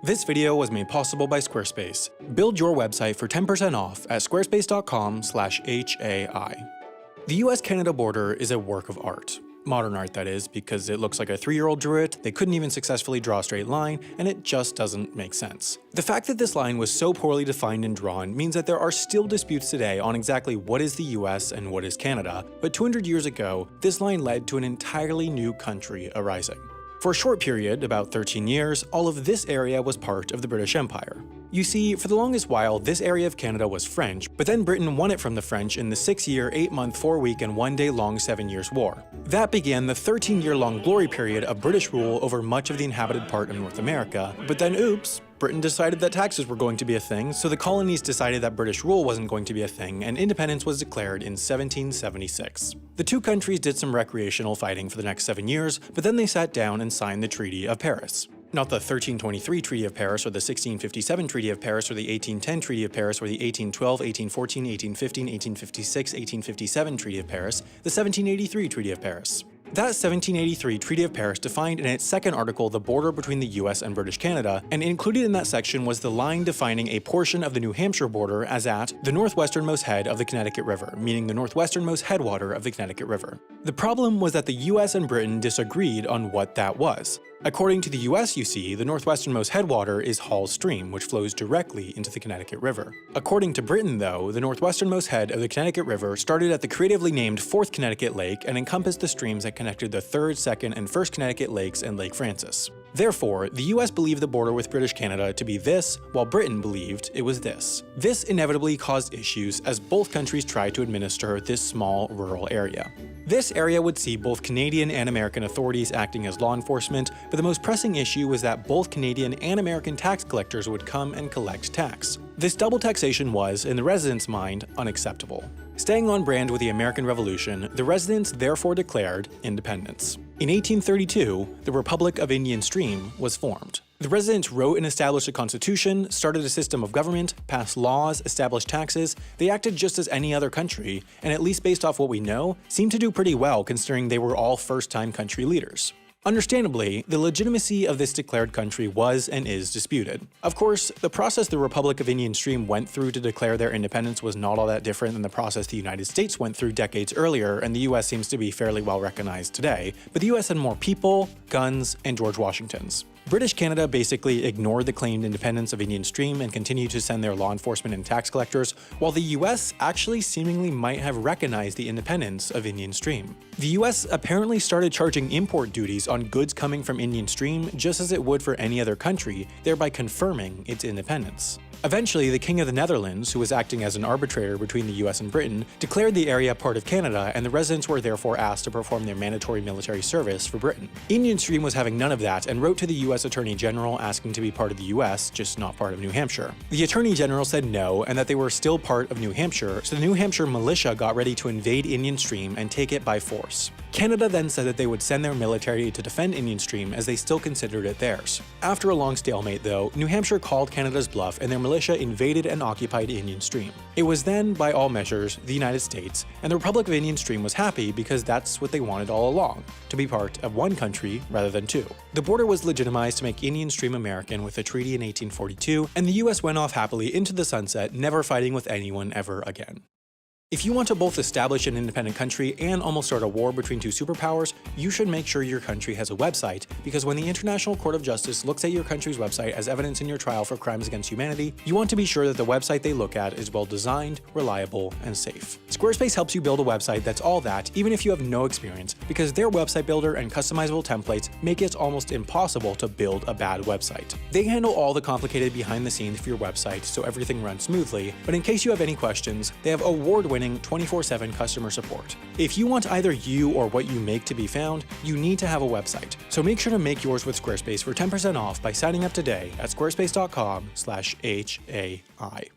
This video was made possible by Squarespace. Build your website for 10% off at squarespace.com/HAI. The US-Canada border is a work of art. Modern art, that is, because it looks like a 3-year-old drew it, they couldn't even successfully draw a straight line, and it just doesn't make sense. The fact that this line was so poorly defined and drawn means that there are still disputes today on exactly what is the US and what is Canada, but 200 years ago, this line led to an entirely new country arising. For a short period, about 13 years, all of this area was part of the British Empire. You see, for the longest while, this area of Canada was French, but then Britain won it from the French in the 6-year, 8-month, 4-week, and 1-day-long 7 Years' War. That began the 13-year-long glory period of British rule over much of the inhabited part of North America, but then oops, Britain decided that taxes were going to be a thing, so the colonies decided that British rule wasn't going to be a thing, and independence was declared in 1776. The two countries did some recreational fighting for the next 7 years, but then they sat down and signed the Treaty of Paris. Not the 1323 Treaty of Paris, or the 1657 Treaty of Paris, or the 1810 Treaty of Paris, or the 1812, 1814, 1815, 1856, 1857 Treaty of Paris, the 1783 Treaty of Paris. That 1783 Treaty of Paris defined in its second article the border between the US and British Canada, and included in that section was the line defining a portion of the New Hampshire border as at the northwesternmost head of the Connecticut River, meaning the northwesternmost headwater of the Connecticut River. The problem was that the US and Britain disagreed on what that was. According to the US, you see, the northwesternmost headwater is Hall Stream, which flows directly into the Connecticut River. According to Britain, though, the northwesternmost head of the Connecticut River started at the creatively named 4th Connecticut Lake and encompassed the streams that connected the 3rd, 2nd, and 1st Connecticut Lakes and Lake Francis. Therefore, the US believed the border with British Canada to be this, while Britain believed it was this. This inevitably caused issues as both countries tried to administer this small rural area. This area would see both Canadian and American authorities acting as law enforcement, but the most pressing issue was that both Canadian and American tax collectors would come and collect tax. This double taxation was, in the residents' mind, unacceptable. Staying on brand with the American Revolution, the residents therefore declared independence. In 1832, the Republic of Indian Stream was formed. The residents wrote and established a constitution, started a system of government, passed laws, established taxes. They acted just as any other country, and at least based off what we know, seemed to do pretty well considering they were all first-time country leaders. Understandably, the legitimacy of this declared country was and is disputed. Of course, the process the Republic of Indian Stream went through to declare their independence was not all that different than the process the United States went through decades earlier, and the US seems to be fairly well recognized today, but the US had more people, guns, and George Washingtons. British Canada basically ignored the claimed independence of Indian Stream and continued to send their law enforcement and tax collectors, while the US actually seemingly might have recognized the independence of Indian Stream. The US apparently started charging import duties on goods coming from Indian Stream just as it would for any other country, thereby confirming its independence. Eventually, the King of the Netherlands, who was acting as an arbitrator between the US and Britain, declared the area part of Canada, and the residents were therefore asked to perform their mandatory military service for Britain. Indian Stream was having none of that and wrote to the US Attorney General asking to be part of the US, just not part of New Hampshire. The Attorney General said no, and that they were still part of New Hampshire, so the New Hampshire militia got ready to invade Indian Stream and take it by force. Canada then said that they would send their military to defend Indian Stream as they still considered it theirs. After a long stalemate, though, New Hampshire called Canada's bluff and their militia invaded and occupied Indian Stream. It was then, by all measures, the United States, and the Republic of Indian Stream was happy because that's what they wanted all along, to be part of one country rather than two. The border was legitimized to make Indian Stream American with a treaty in 1842, and the US went off happily into the sunset, never fighting with anyone ever again. If you want to both establish an independent country and almost start a war between two superpowers, you should make sure your country has a website, because when the International Court of Justice looks at your country's website as evidence in your trial for crimes against humanity, you want to be sure that the website they look at is well designed, reliable, and safe. Squarespace helps you build a website that's all that, even if you have no experience, because their website builder and customizable templates make it almost impossible to build a bad website. They handle all the complicated behind the scenes for your website so everything runs smoothly, but in case you have any questions, they have award-winning 24/7 customer support. If you want either you or what you make to be found, you need to have a website. So make sure to make yours with Squarespace for 10% off by signing up today at squarespace.com/HAI.